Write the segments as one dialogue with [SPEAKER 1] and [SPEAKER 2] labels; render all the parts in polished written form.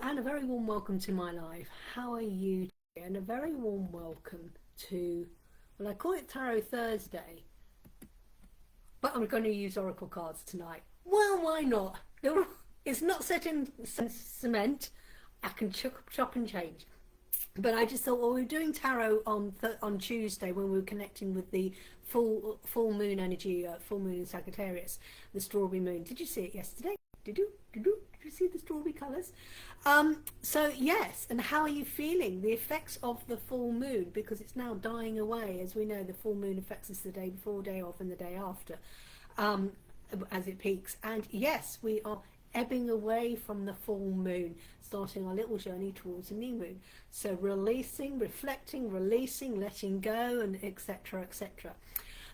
[SPEAKER 1] and a very warm welcome to my live. How are you today? And a very warm welcome to, well, I call it Tarot Thursday, but I'm going to use Oracle cards tonight. Well, why not? It's not set in cement. I can chop and change. But I just thought, well, we were doing tarot on Tuesday when we were connecting with the full moon energy, full moon in Sagittarius, the strawberry moon. Did you see it yesterday? Did you see the strawberry colours? So yes, and how are you feeling? The effects of the full moon, because it's now dying away. As we know, the full moon affects us the day before, day of, and the day after, as it peaks. And yes, we are ebbing away from the full moon, starting our little journey towards the new moon. So releasing, reflecting, releasing, letting go, and etc, etc.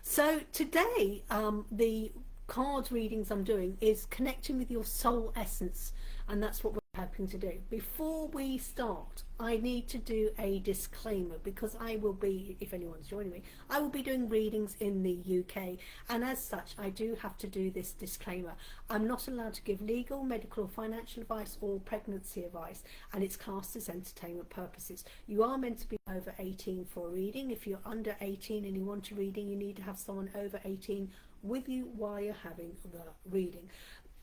[SPEAKER 1] So today, the cards readings I'm doing is connecting with your soul essence, and that's what we're hoping to do. Before we start, I need to do a disclaimer, because I will be, if anyone's joining me, I will be doing readings in the UK, and as such I do have to do this disclaimer. I'm not allowed to give legal, medical or financial advice or pregnancy advice, and it's classed as entertainment purposes. You are meant to be over 18 for a reading. If you're under 18 and you want a reading, you need to have someone over 18 with you while you're having the reading.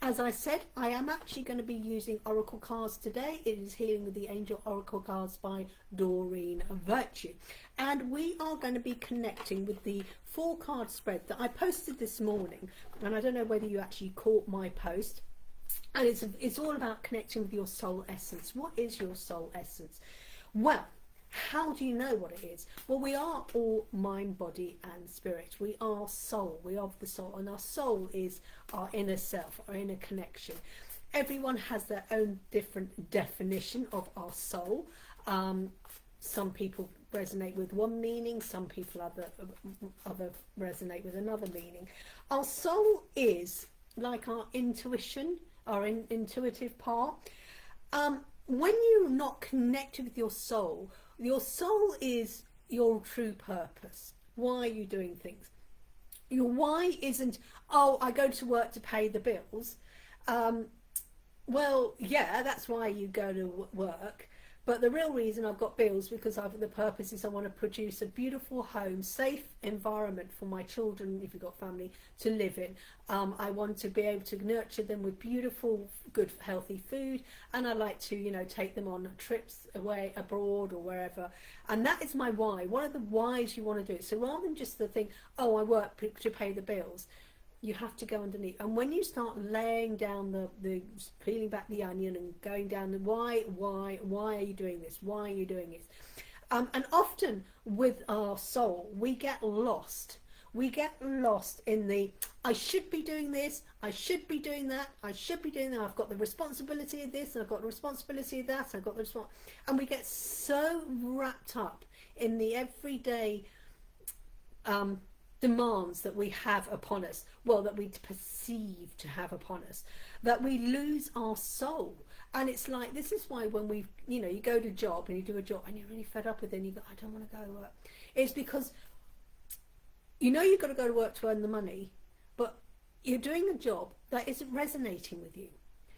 [SPEAKER 1] As I said, I am actually going to be using Oracle cards today. It is Healing with the Angel Oracle cards by Doreen Virtue. And we are going to be connecting with the 4-card spread that I posted this morning. And I don't know whether you actually caught my post. And it's all about connecting with your soul essence. What is your soul essence? Well, how do you know what it is? Well, we are all mind, body and spirit. We are soul. We are the soul, and our soul is our inner self, our inner connection. Everyone has their own different definition of our soul. Some people resonate with one meaning, some people other resonate with another meaning. Our soul is like our intuition, our intuitive part. When you're not connected with your soul is your true purpose. Why are you doing things? Your why isn't, oh, I go to work to pay the bills. Well, yeah, that's why you go to work. But the real reason I've got bills, because the purpose is I want to produce a beautiful home, safe environment for my children, if you've got family, to live in. I want to be able to nurture them with beautiful, good, healthy food, and I like to, you know, take them on trips away, abroad or wherever. And that is my why. One of the whys you want to do it. So rather than just the thing, oh, I work to pay the bills, you have to go underneath. And when you start laying down the peeling back the onion and going down the why are you doing this? Why are you doing this? And often with our soul, we get lost. We get lost in the, I should be doing this, I should be doing that, I should be doing that, I've got the responsibility of this, and I've got the responsibility of that, I've got the and we get so wrapped up in the everyday demands that we have upon us, well, that we perceive to have upon us, that we lose our soul. And it's like, this is why when we, you know, you go to a job and you do a job and you're really fed up with it and you go, I don't want to go to work. It's because you know you've got to go to work to earn the money, but you're doing a job that isn't resonating with you.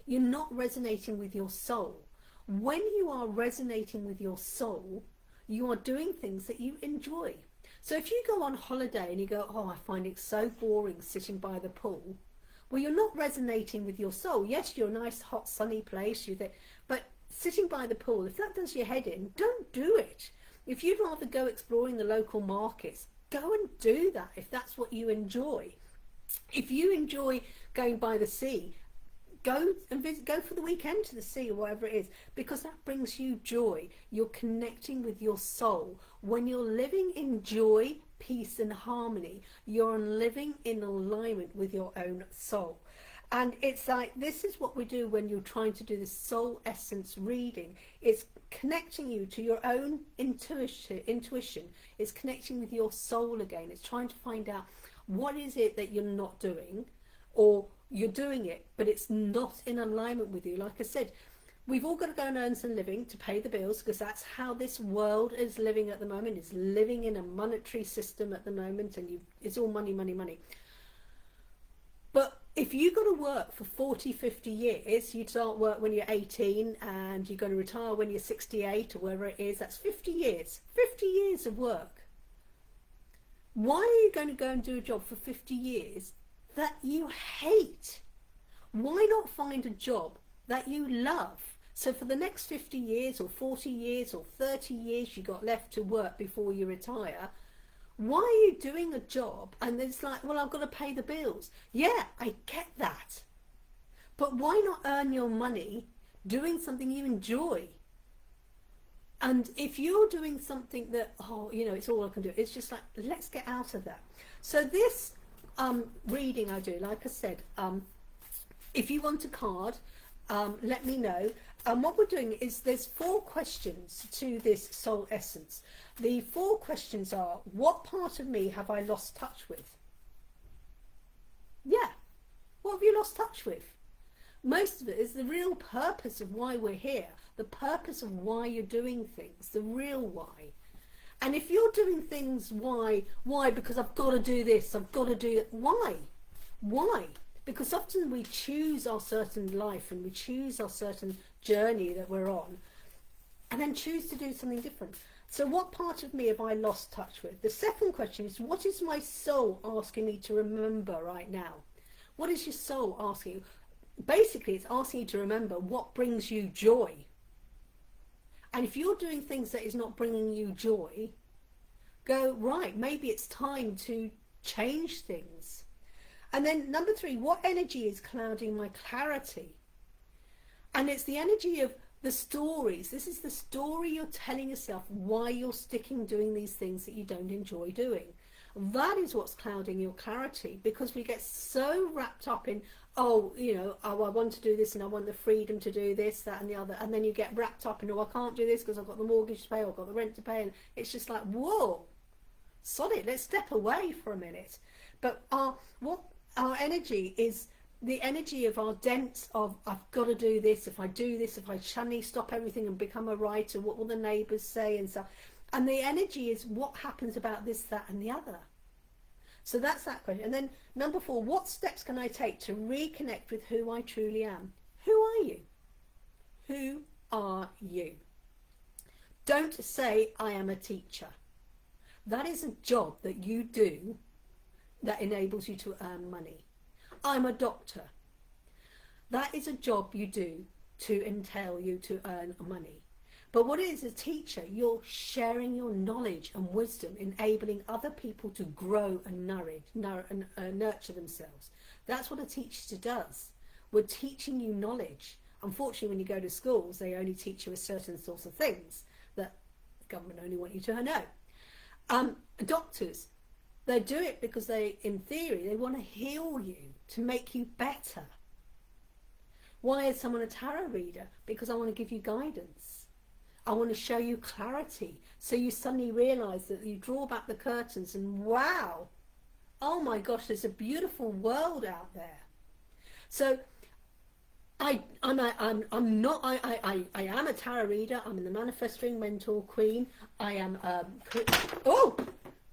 [SPEAKER 1] You're not resonating with your soul. When you are resonating with your soul, you are doing things that you enjoy. So if you go on holiday and you go, oh, I find it so boring sitting by the pool, well, you're not resonating with your soul. Yes, you're a nice, hot, sunny place, but sitting by the pool, if that does your head in, don't do it. If you'd rather go exploring the local markets, go and do that if that's what you enjoy. If you enjoy going by the sea, go and go for the weekend to the sea or whatever it is, because that brings you joy. You're connecting with your soul. When you're living in joy, peace and harmony, you're living in alignment with your own soul. And it's like, this is what we do when you're trying to do this soul essence reading. It's connecting you to your own intuition. It's connecting with your soul again. It's trying to find out what is it that you're not doing, or you're doing it, but it's not in alignment with you. Like I said, we've all got to go and earn some living to pay the bills, because that's how this world is living at the moment. It's living in a monetary system at the moment, and it's all money, money, money. But if you've got to work for 40, 50 years, you start work when you're 18 and you're going to retire when you're 68 or wherever it is, that's 50 years. 50 years of work. Why are you going to go and do a job for 50 years that you hate? Why not find a job that you love? So for the next 50 years or 40 years or 30 years you got left to work before you retire, why are you doing a job and it's like, well, I've got to pay the bills? Yeah, I get that. But why not earn your money doing something you enjoy? And if you're doing something that, oh, you know, it's all I can do, it's just like, let's get out of that. So this reading I do, like I said, if you want a card, let me know. And what we're doing is there's 4 questions to this soul essence. The 4 questions are, what part of me have I lost touch with? Yeah, what have you lost touch with? Most of it is the real purpose of why we're here, the purpose of why you're doing things, the real why. And if you're doing things, why? Because I've got to do this, I've got to do it. Why? Because often we choose our certain life and we choose our certain journey that we're on and then choose to do something different. So what part of me have I lost touch with? The second question is, what is my soul asking me to remember right now? What is your soul asking you? Basically, it's asking you to remember what brings you joy. And if you're doing things that is not bringing you joy, go, right, maybe it's time to change things. And then number 3, what energy is clouding my clarity? And it's the energy of the stories. This is the story you're telling yourself why you're sticking doing these things that you don't enjoy doing. That is what's clouding your clarity, because we get so wrapped up in, oh, you know, oh, I want to do this and I want the freedom to do this, that and the other. And then you get wrapped up in, oh, I can't do this because I've got the mortgage to pay or I've got the rent to pay. And it's just like, whoa, sod it, let's step away for a minute. But our energy is the energy of our dents of, I've got to do this, if I do this, if I suddenly stop everything and become a writer, what will the neighbours say and stuff. And the energy is what happens about this, that and the other. So that's that question. And then number 4, what steps can I take to reconnect with who I truly am? Who are you? Who are you? Don't say I am a teacher. That is a job that you do that enables you to earn money. I'm a doctor. That is a job you do to entail you to earn money. But what is a teacher? You're sharing your knowledge and wisdom, enabling other people to grow and nurture themselves. That's what a teacher does. We're teaching you knowledge. Unfortunately, when you go to schools, they only teach you a certain sorts of things that the government only want you to know. Doctors, they do it because they, in theory, they want to heal you, to make you better. Why is someone a tarot reader? Because I want to give you guidance. I want to show you clarity. So you suddenly realise that you draw back the curtains and wow, oh my gosh, there's a beautiful world out there. So I am a tarot reader. I'm in the Manifesting Mentor Queen. I am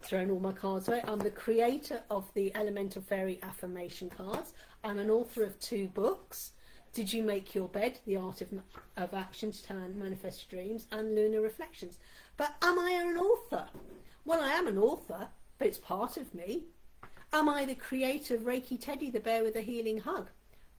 [SPEAKER 1] thrown all my cards away. I'm the creator of the Elemental Fairy Affirmation cards. I'm an author of 2 books. Did You Make Your Bed? The Art of Action to Turn Manifest Dreams, and Lunar Reflections. But am I an author? Well, I am an author, but it's part of me. Am I the creator of Reiki Teddy, the bear with a healing hug?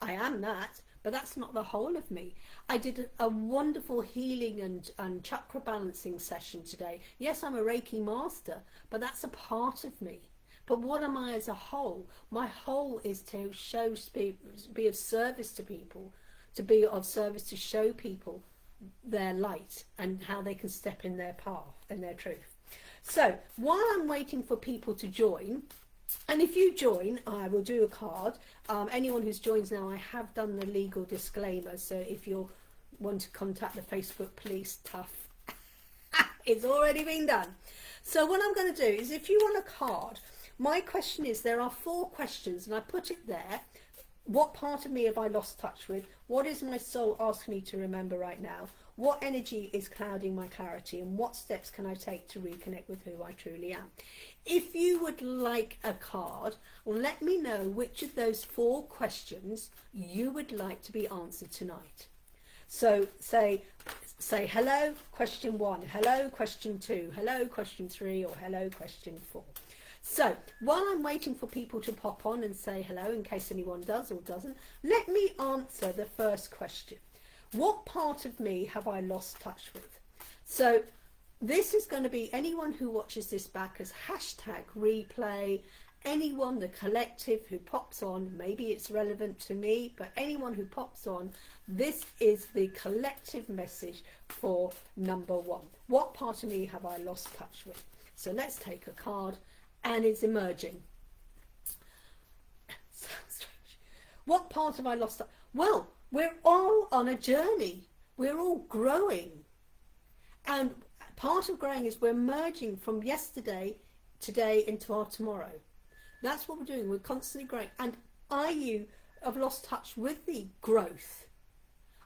[SPEAKER 1] I am that, but that's not the whole of me. I did a wonderful healing and chakra balancing session today. Yes, I'm a Reiki master, but that's a part of me. But what am I as a whole? My whole is to be of service to people, to be of service to show people their light and how they can step in their path and their truth. So while I'm waiting for people to join, and if you join, I will do a card. Anyone who's joined now, I have done the legal disclaimer. So if you want to contact the Facebook police, tough. It's already been done. So what I'm going to do is, if you want a card, my question is, there are 4 questions, and I put it there. What part of me have I lost touch with? What is my soul asking me to remember right now? What energy is clouding my clarity, and what steps can I take to reconnect with who I truly am? If you would like a card, let me know which of those 4 questions you would like to be answered tonight. So say hello, question 1, hello, question 2, hello, question 3, or hello, question 4. So while I'm waiting for people to pop on and say hello, in case anyone does or doesn't, let me answer the first question. What part of me have I lost touch with? So this is going to be anyone who watches this back as #replay, anyone, the collective who pops on, maybe it's relevant to me, but anyone who pops on, this is the collective message for number 1. What part of me have I lost touch with? So let's take a card, and it's emerging. Sounds strange. What part have I lost touch? Well, we're all on a journey. We're all growing. And part of growing is we're merging from yesterday, today, into our tomorrow. That's what we're doing. We're constantly growing. And are you have lost touch with the growth?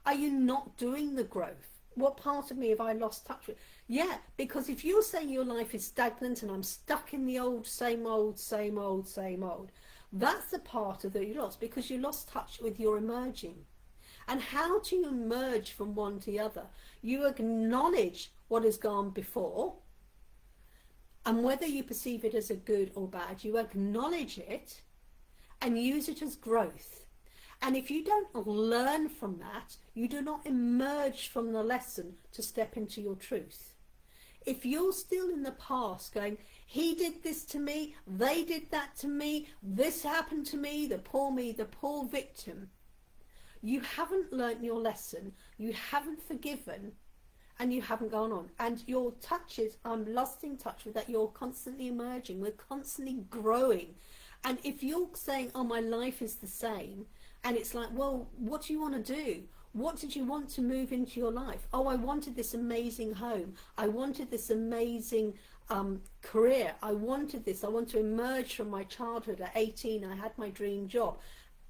[SPEAKER 1] Are you not doing the growth? What part of me have I lost touch with? Yeah, because if you're saying your life is stagnant and I'm stuck in the old, same old, same old, same old, that's the part of that you lost, because you lost touch with your emerging. And how do you emerge from one to the other? You acknowledge what has gone before, and whether you perceive it as a good or bad, you acknowledge it and use it as growth. And if you don't learn from that, you do not emerge from the lesson to step into your truth. If you're still in the past going, he did this to me, they did that to me, this happened to me, the poor victim, you haven't learnt your lesson, you haven't forgiven, and you haven't gone on. And your touches, I'm lost in touch with that. You're constantly emerging, we're constantly growing. And if you're saying, oh, my life is the same, and it's like, well, what do you want to do? What did you want to move into your life? Oh, I wanted this amazing home. I wanted this amazing career. I wanted this. I want to emerge from my childhood. At 18, I had my dream job.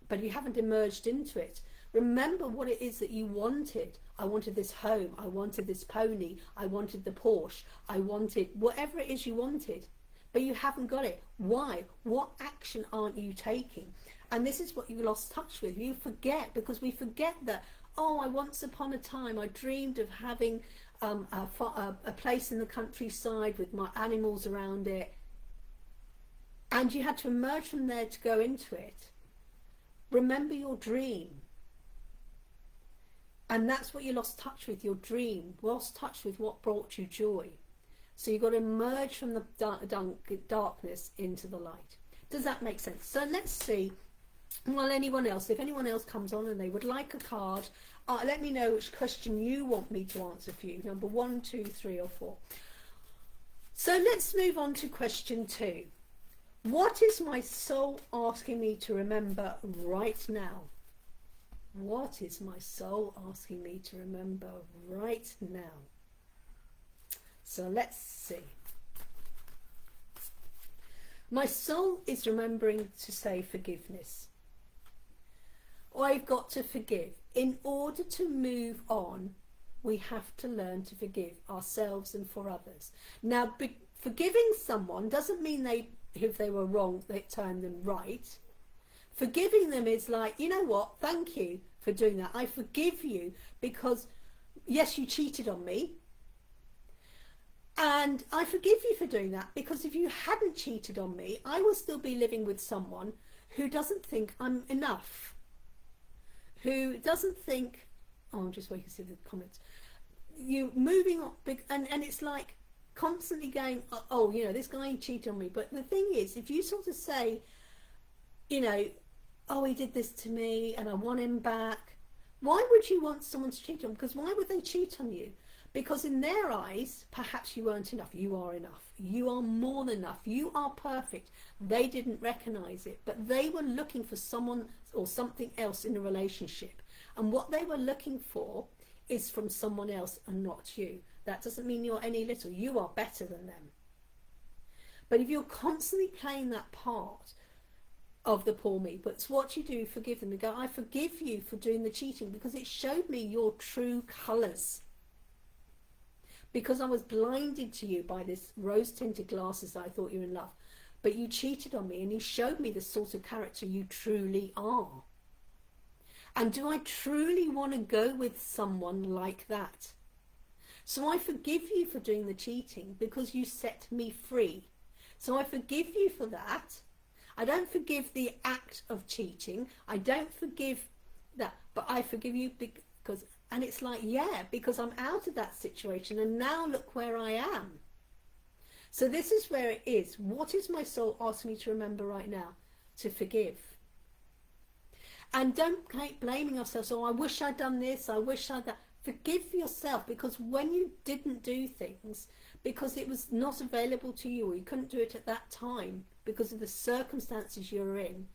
[SPEAKER 1] But you haven't emerged into it. Remember what it is that you wanted. I wanted this home. I wanted this pony. I wanted the Porsche. I wanted whatever it is you wanted. But you haven't got it. Why? What action aren't you taking? And this is what you lost touch with. You forget, because we forget that, oh, I once upon a time, I dreamed of having a place in the countryside with my animals around it. And you had to emerge from there to go into it. Remember your dream. And that's what you lost touch with, your dream. Lost touch with what brought you joy. So you've got to emerge from the darkness into the light. Does that make sense? So let's see. Well, anyone else, if anyone else comes on and they would like a card, let me know which question you want me to answer for you. Number 1, 2, 3 or 4. So let's move on to question 2. What is my soul asking me to remember right now? What is my soul asking me to remember right now? So let's see. My soul is remembering to say forgiveness. I've got to forgive. In order to move on, we have to learn to forgive ourselves and for others. Now, forgiving someone doesn't mean if they were wrong, they turn them right. Forgiving them is like, you know what, thank you for doing that. I forgive you because, yes, you cheated on me. And I forgive you for doing that, because if you hadn't cheated on me, I will still be living with someone who doesn't think I'm enough. Who doesn't think, oh, I'm just waiting to see the comments. You moving on, and it's like constantly going, oh, you know, this guy cheated on me. But the thing is, if you sort of say, you know, oh, he did this to me and I want him back. Why would you want someone to cheat on you? Because why would they cheat on you? Because in their eyes, perhaps you weren't enough. You are enough. You are more than enough. You are perfect. They didn't recognize it, but they were looking for someone or something else in a relationship. And what they were looking for is from someone else and not you. That doesn't mean you're any little. You are better than them. But if you're constantly playing that part, of the poor me. But it's what you do, forgive them. You go, I forgive you for doing the cheating because it showed me your true colours. Because I was blinded to you by this rose-tinted glasses that I thought you were in love. But you cheated on me and you showed me the sort of character you truly are. And do I truly want to go with someone like that? So I forgive you for doing the cheating because you set me free. So I forgive you for that. I don't forgive the act of cheating. I don't forgive that. But I forgive you because, and it's like, yeah, because I'm out of that situation and now look where I am. So this is where it is. What is my soul asking me to remember right now? To forgive. And don't keep blaming ourselves. Oh, I wish I'd done this. I wish I'd that. Forgive yourself, because when you didn't do things, because it was not available to you or you couldn't do it at that time because of the circumstances you're in,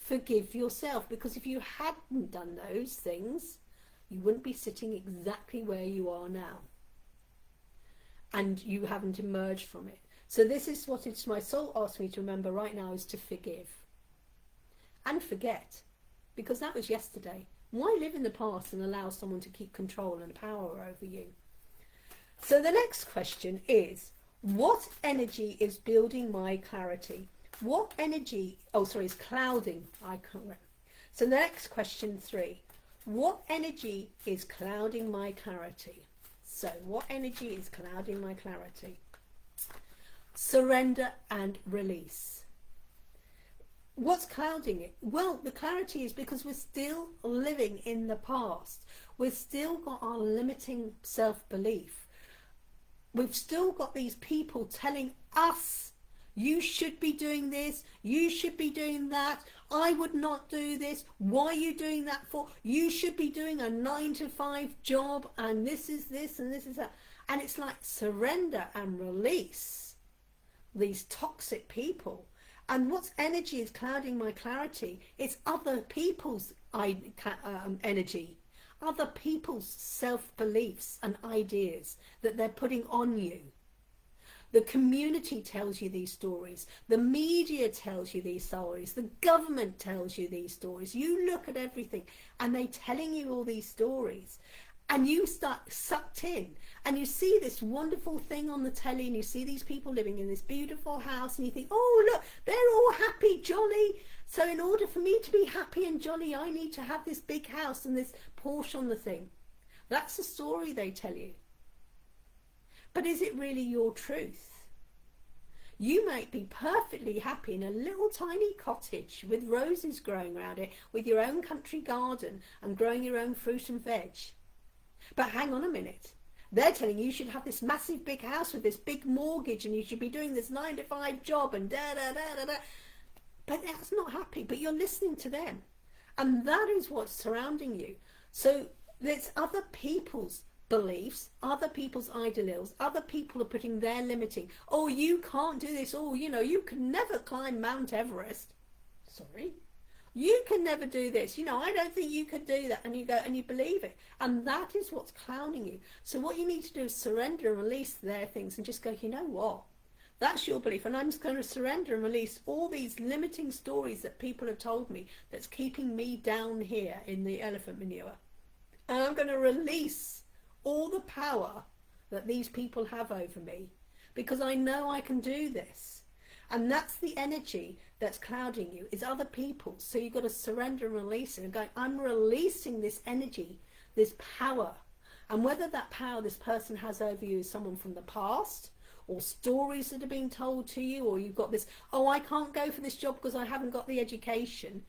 [SPEAKER 1] forgive yourself, because if you hadn't done those things, you wouldn't be sitting exactly where you are now. And you haven't emerged from it. So this is what it's my soul asks me to remember right now, is to forgive. And forget. Because that was yesterday. Why live in the past and allow someone to keep control and power over you? So the next question is, what energy is building my clarity? What energy, is clouding? So the next question 3, what energy is clouding my clarity? So what energy is clouding my clarity? Surrender and release. What's clouding it? Well, the clarity is because we're still living in the past. We've still got our limiting self-belief. We've still got these people telling us, you should be doing this, you should be doing that, I would not do this, why are you doing that for? You should be doing a 9-to-5 job, and this is this and this is that. And it's like, surrender and release these toxic people. And what's energy is clouding my clarity? It's other people's energy, other people's self-beliefs and ideas that they're putting on you. The community tells you these stories. The media tells you these stories. The government tells you these stories. You look at everything and they're telling you all these stories. And you start sucked in, and you see this wonderful thing on the telly, and you see these people living in this beautiful house, and you think, oh look, they're all happy, jolly. So in order for me to be happy and jolly, I need to have this big house and this Porsche on the thing. That's the story they tell you. But is it really your truth? You might be perfectly happy in a little tiny cottage with roses growing around it, with your own country garden and growing your own fruit and veg. But hang on a minute. They're telling you should have this massive big house with this big mortgage, and you should be doing this 9-to-5 job and da-da-da-da-da. But that's not happy. But you're listening to them. And that is what's surrounding you. So there's other people's beliefs, other people's ideals, other people are putting their limiting. Oh, you can't do this. Oh, you know, you can never climb Mount Everest. Sorry. You can never do this. You know, I don't think you could do that. And you go and you believe it. And that is what's clowning you. So what you need to do is surrender and release their things and just go, you know what? That's your belief. And I'm just going to surrender and release all these limiting stories that people have told me that's keeping me down here in the elephant manure. And I'm going to release all the power that these people have over me, because I know I can do this. And that's the energy that's clouding you, is other people. So you've got to surrender and release it and go, I'm releasing this energy, this power. And whether that power this person has over you is someone from the past, or stories that are being told to you, or you've got this, oh, I can't go for this job because I haven't got the education.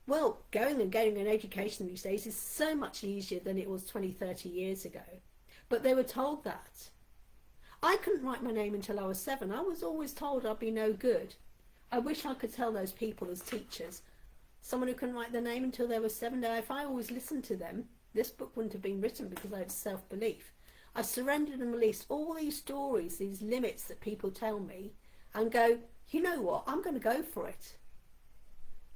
[SPEAKER 1] Well, going and getting an education these days is so much easier than it was 20, 30 years ago. But they were told that. I couldn't write my name until I was 7. I was always told I'd be no good. I wish I could tell those people as teachers, someone who couldn't write their name until they were 7, if I always listened to them, this book wouldn't have been written, because I had self-belief. I surrendered and released all these stories, these limits that people tell me, and go, you know what, I'm going to go for it.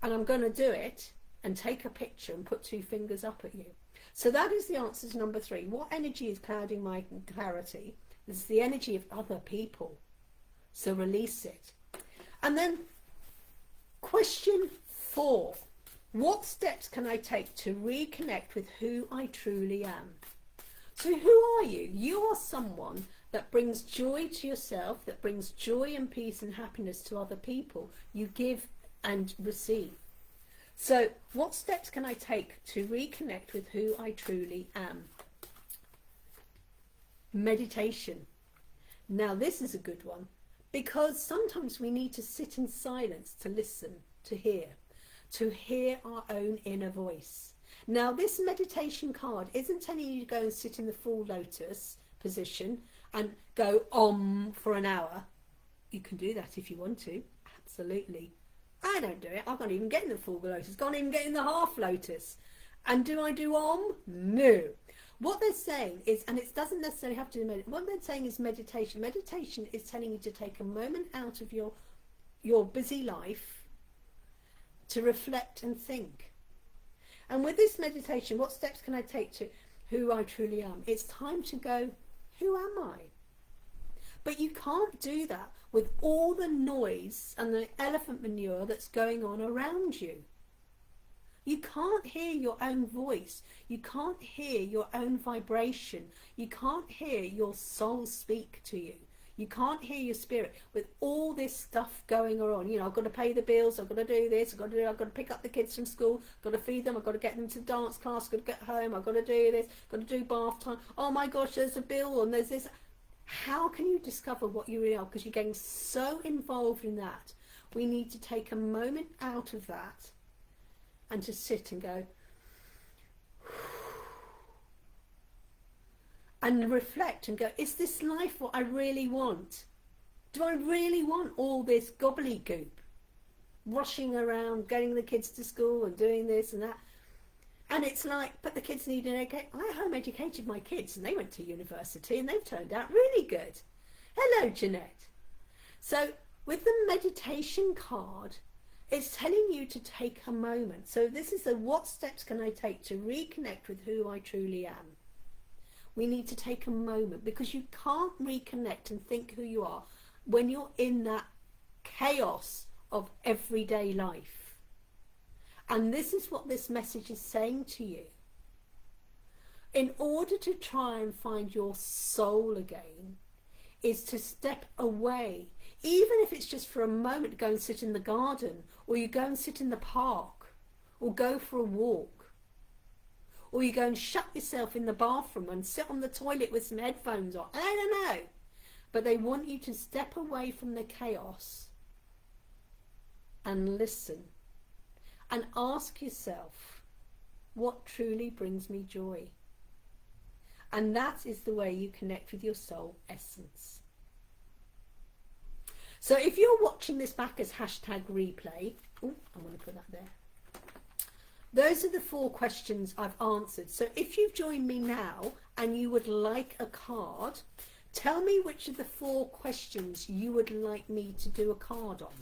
[SPEAKER 1] And I'm going to do it and take a picture and put 2 fingers up at you. So that is the answer to number 3. What energy is clouding my clarity? This is the energy of other people. So release it. And then question 4. What steps can I take to reconnect with who I truly am? So who are you? You are someone that brings joy to yourself, that brings joy and peace and happiness to other people. You give and receive. So what steps can I take to reconnect with who I truly am? Meditation. Now this is a good one, because sometimes we need to sit in silence to listen, to hear our own inner voice. Now this meditation card isn't telling you to go and sit in the full lotus position and go for an hour. You can do that if you want to, absolutely. I don't do it. I can't even get in the full lotus, can't even get in the half lotus. And do I do No. What they're saying is, and it doesn't necessarily have to do with, what they're saying is meditation. Meditation is telling you to take a moment out of your busy life to reflect and think. And with this meditation, what steps can I take to who I truly am? It's time to go, who am I? But you can't do that with all the noise and the elephant manure that's going on around you. You can't hear your own voice. You can't hear your own vibration. You can't hear your soul speak to you. You can't hear your spirit with all this stuff going on. You know, I've got to pay the bills, I've got to do this, I've got to pick up the kids from school, I've got to feed them, I've got to get them to dance class, I've got to get home, I've got to do this, I've got to do bath time. Oh my gosh, there's a bill and there's this. How can you discover what you really are? Because you're getting so involved in that. We need to take a moment out of that and to sit and go and reflect and go, is this life what I really want? Do I really want all this gobbledygook? Rushing around, getting the kids to school and doing this and that. And it's like, but the kids need an education. I home educated my kids and they went to university and they've turned out really good. Hello, Jeanette. So with the meditation card, it's telling you to take a moment. So this is the what steps can I take to reconnect with who I truly am. We need to take a moment, because you can't reconnect and think who you are when you're in that chaos of everyday life. And this is what this message is saying to you. In order to try and find your soul again, is to step away, even if it's just for a moment, go and sit in the garden, or you go and sit in the park, or go for a walk. Or you go and shut yourself in the bathroom and sit on the toilet with some headphones on. I don't know. But they want you to step away from the chaos and listen. And ask yourself, what truly brings me joy? And that is the way you connect with your soul essence. So if you're watching this back as #replay, oh, I'm going to put that there. Those are the 4 questions I've answered. So if you've joined me now and you would like a card, tell me which of the 4 questions you would like me to do a card on.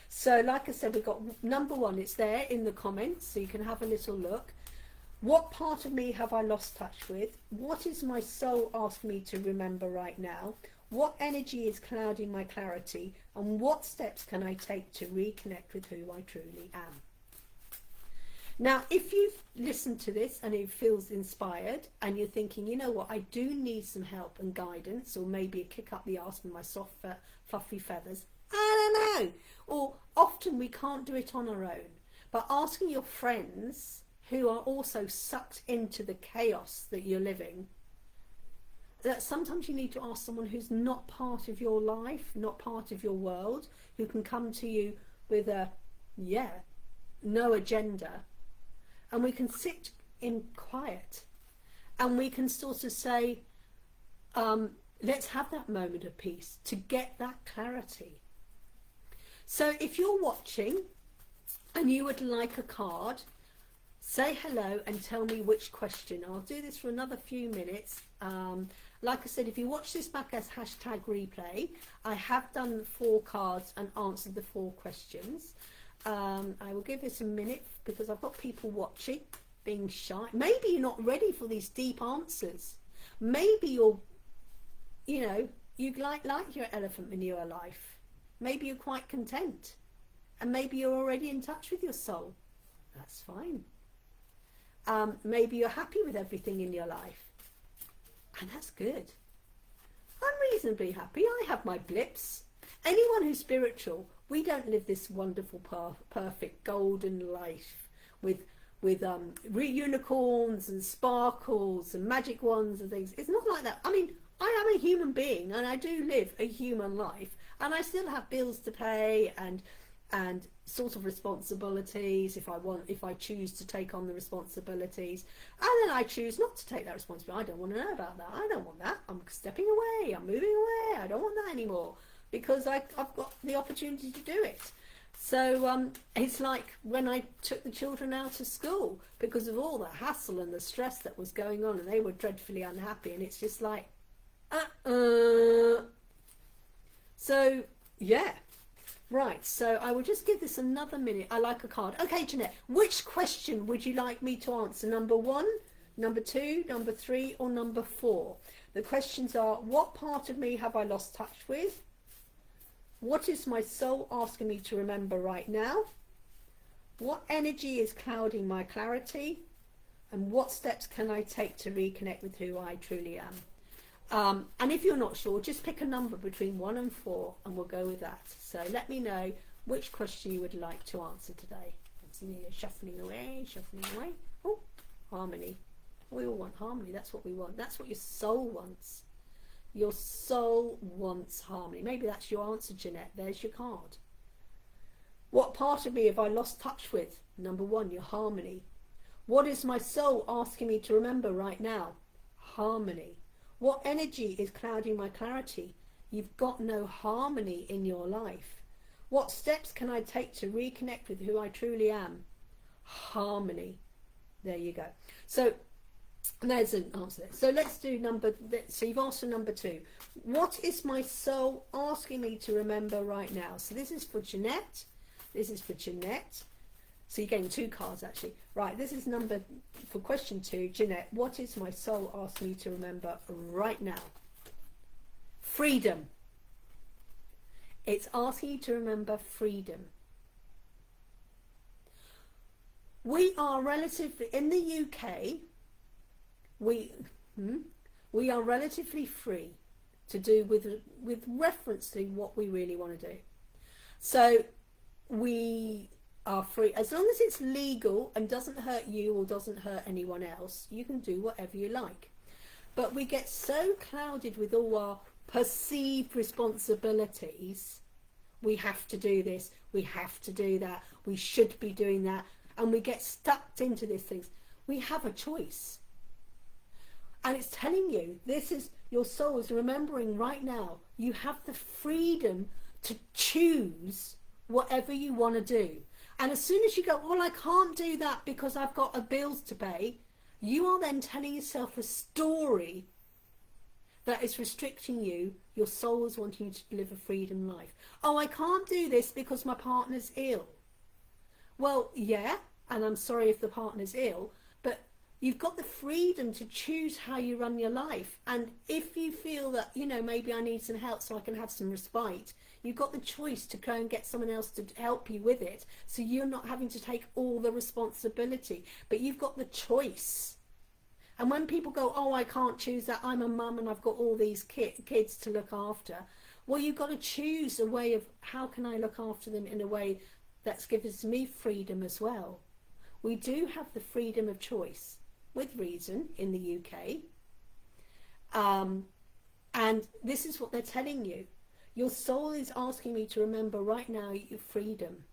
[SPEAKER 1] So like I said, we've got number 1, it's there in the comments, so you can have a little look. What part of me have I lost touch with? What is my soul asking me to remember right now? What energy is clouding my clarity? And what steps can I take to reconnect with who I truly am? Now, if you've listened to this and it feels inspired and you're thinking, you know what, I do need some help and guidance, or maybe a kick up the arse with my soft, fluffy feathers, I don't know. Or often we can't do it on our own. But asking your friends who are also sucked into the chaos that you're living, that sometimes you need to ask someone who's not part of your life, not part of your world, who can come to you with a, no agenda. And we can sit in quiet and we can sort of say, let's have that moment of peace to get that clarity. So if you're watching and you would like a card, say hello and tell me which question. I'll do this for another few minutes. Like I said, if you watch this back as #replay, I have done 4 cards and answered the 4 questions. I will give this a minute because I've got people watching, being shy. Maybe you're not ready for these deep answers. Maybe you're, you like your elephant manure life. Maybe you're quite content. And maybe you're already in touch with your soul. That's fine. Maybe you're happy with everything in your life. And that's good. I'm reasonably happy. I have my blips. Anyone who's spiritual, we don't live this wonderful, perfect, golden life with unicorns and sparkles and magic wands and things. It's not like that. I mean, I am a human being and I do live a human life, and I still have bills to pay and sort of responsibilities if I choose to take on the responsibilities, and then I choose not to take that responsibility. I don't want to know about that. I don't want that. I'm stepping away. I'm moving away. I don't want that anymore because I've got the opportunity to do it. So it's like when I took the children out of school because of all the hassle and the stress that was going on, and they were dreadfully unhappy, and it's just like so yeah. Right, so I will just give this another minute. I like a card. Okay, Jeanette, which question would you like me to answer? Number 1, number 2, number 3, or number 4? The questions are, what part of me have I lost touch with? What is my soul asking me to remember right now? What energy is clouding my clarity? And what steps can I take to reconnect with who I truly am? And if you're not sure, just pick a number between 1 and 4 and we'll go with that. So let me know which question you would like to answer today. It's shuffling away, shuffling away. Oh, harmony. We all want harmony. That's what we want. That's what your soul wants. Your soul wants harmony. Maybe that's your answer, Jeanette. There's your card. What part of me have I lost touch with? Number 1, your harmony. What is my soul asking me to remember right now? Harmony. What energy is clouding my clarity? You've got no harmony in your life. What steps can I take to reconnect with who I truly am? Harmony. There you go. So there's an answer there. So let's do so you've asked for number 2. What is my soul asking me to remember right now? So this is for Jeanette. This is for Jeanette. So you're getting 2 cards actually. Right, this is for question 2. Jeanette, what is my soul asking me to remember right now? Freedom. It's asking you to remember freedom. We are relatively, in the UK, we are relatively free to do with reference to what we really want to do. So we are free as long as it's legal and doesn't hurt you or doesn't hurt anyone else. You can do whatever you like, but we get so clouded with all our perceived responsibilities. We have to do this, we have to do that, we should be doing that, and we get stuck into these things. We have a choice, and it's telling you, this is your soul is remembering right now, you have the freedom to choose whatever you want to do. And as soon as you go, well, I can't do that because I've got bills to pay, you are then telling yourself a story that is restricting you. Your soul is wanting you to live a freedom life. Oh, I can't do this because my partner's ill. Well, yeah, and I'm sorry if the partner's ill, but you've got the freedom to choose how you run your life. And if you feel that, maybe I need some help so I can have some respite, you've got the choice to go and get someone else to help you with it, so you're not having to take all the responsibility, but you've got the choice. And when people go, oh, I can't choose that, I'm a mum and I've got all these kids to look after, well, you've got to choose a way of, how can I look after them in a way that gives me freedom as well. We do have the freedom of choice, with reason, in the UK. And this is what they're telling you. Your soul is asking me to remember right now your freedom.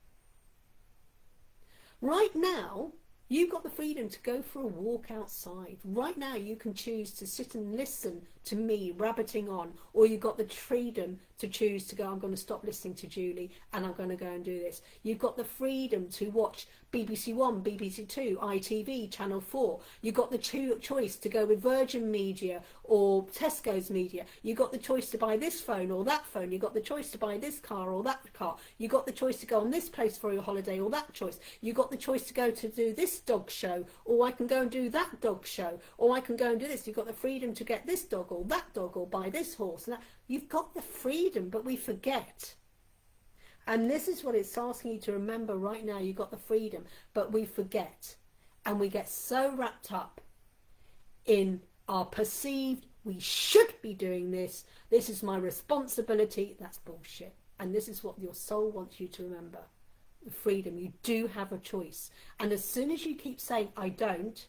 [SPEAKER 1] Right now, you've got the freedom to go for a walk outside. Right now, you can choose to sit and listen to me rabbiting on, or you've got the freedom to choose to go, I'm going to stop listening to Julie and I'm going to go and do this. You've got the freedom to watch BBC One, BBC Two, ITV, Channel 4. You've got the choice to go with Virgin Media or Tesco's Media. You've got the choice to buy this phone or that phone. You've got the choice to buy this car or that car. You've got the choice to go on this place for your holiday or that choice. You've got the choice to go to do this dog show, or I can go and do that dog show, or I can go and do this. You've got the freedom to get this dog or that dog, or buy this horse. You've got the freedom, but we forget. And this is what it's asking you to remember right now. You've got the freedom, but we forget. And we get so wrapped up in our perceived, we should be doing this. This is my responsibility. That's bullshit. And this is what your soul wants you to remember. The freedom. You do have a choice. And as soon as you keep saying, I don't,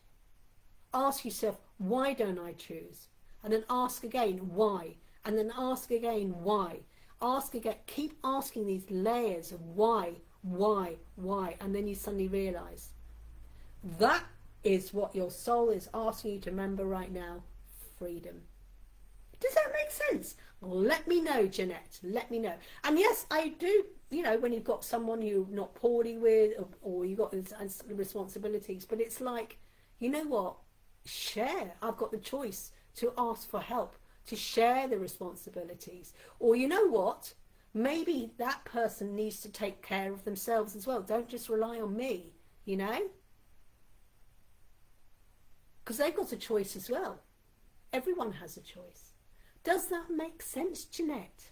[SPEAKER 1] ask yourself, why don't I choose? And then ask again, why? And then ask again, why? Ask again, keep asking these layers of why. And then you suddenly realize that is what your soul is asking you to remember right now. Freedom. Does that make sense? Let me know, Jeanette. Let me know. And yes, I do, you know, when you've got someone you're not poorly with, or you've got responsibilities, but it's like, you know what? Share. I've got the choice to ask for help, to share the responsibilities. Or you know what? Maybe that person needs to take care of themselves as well. Don't just rely on me, you know? Because they've got a choice as well. Everyone has a choice. Does that make sense, Jeanette?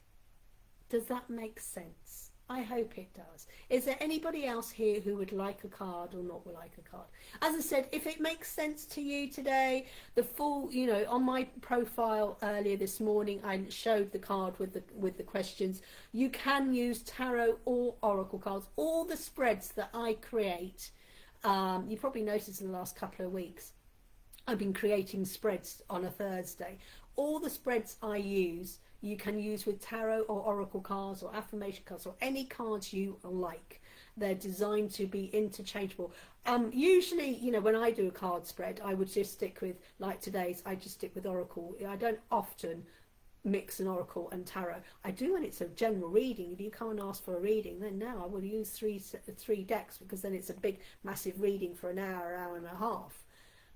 [SPEAKER 1] Does that make sense? I hope it does. Is there anybody else here who would like a card or not would like a card? As I said, if it makes sense to you today, the full, you know, on my profile earlier this morning, I showed the card with the questions. You can use tarot or oracle cards. All the spreads that I create, you probably noticed in the last couple of weeks, I've been creating spreads on a Thursday. All the spreads I use, you can use with tarot or oracle cards or affirmation cards or any cards you like. They're designed to be interchangeable. Usually, you know, when I do a card spread, I would just stick with, like today's, I just stick with oracle. I don't often mix an oracle and tarot. I do when it's a general reading. If you can't ask for a reading, then no, I will use three decks, because then it's a big, massive reading for an hour and a half.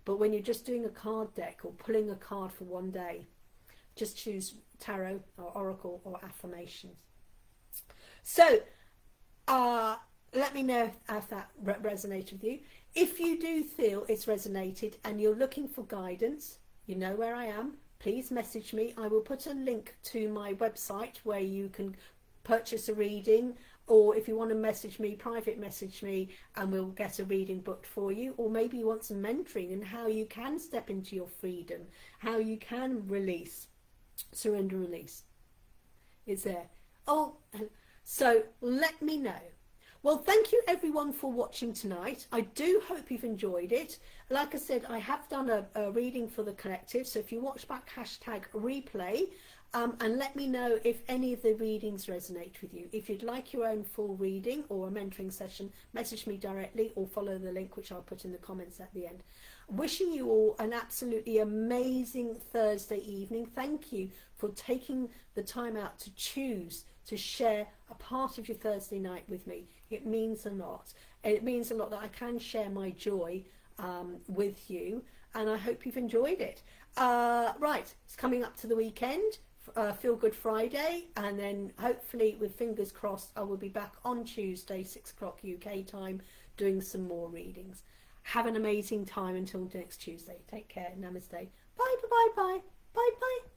[SPEAKER 1] But when you're just doing a card deck or pulling a card for one day, just choose tarot or oracle or affirmations. So let me know if that resonated with you. If you do feel it's resonated and you're looking for guidance, you know where I am. Please message me. I will put a link to my website where you can purchase a reading, or if you want to message me, private message me, and we'll get a reading booked for you. Or maybe you want some mentoring and how you can step into your freedom, how you can release, surrender, release. It's there. Oh, so let me know. Well, thank you everyone for watching tonight. I do hope you've enjoyed it. Like I said, I have done a reading for the collective, so if you watch back, #replay, and let me know if any of the readings resonate with you. If you'd like your own full reading or a mentoring session, message me directly or follow the link which I'll put in the comments at the end. Wishing you all an absolutely amazing Thursday evening. Thank you for taking the time out to choose to share a part of your Thursday night with me. It means a lot. It means a lot that I can share my joy with you, and I hope you've enjoyed it. Right, it's coming up to the weekend. Feel Good Friday, and then hopefully, with fingers crossed, I will be back on Tuesday 6 o'clock UK time doing some more readings. Have an amazing time until next Tuesday. Take care. Namaste. Bye bye bye bye bye bye.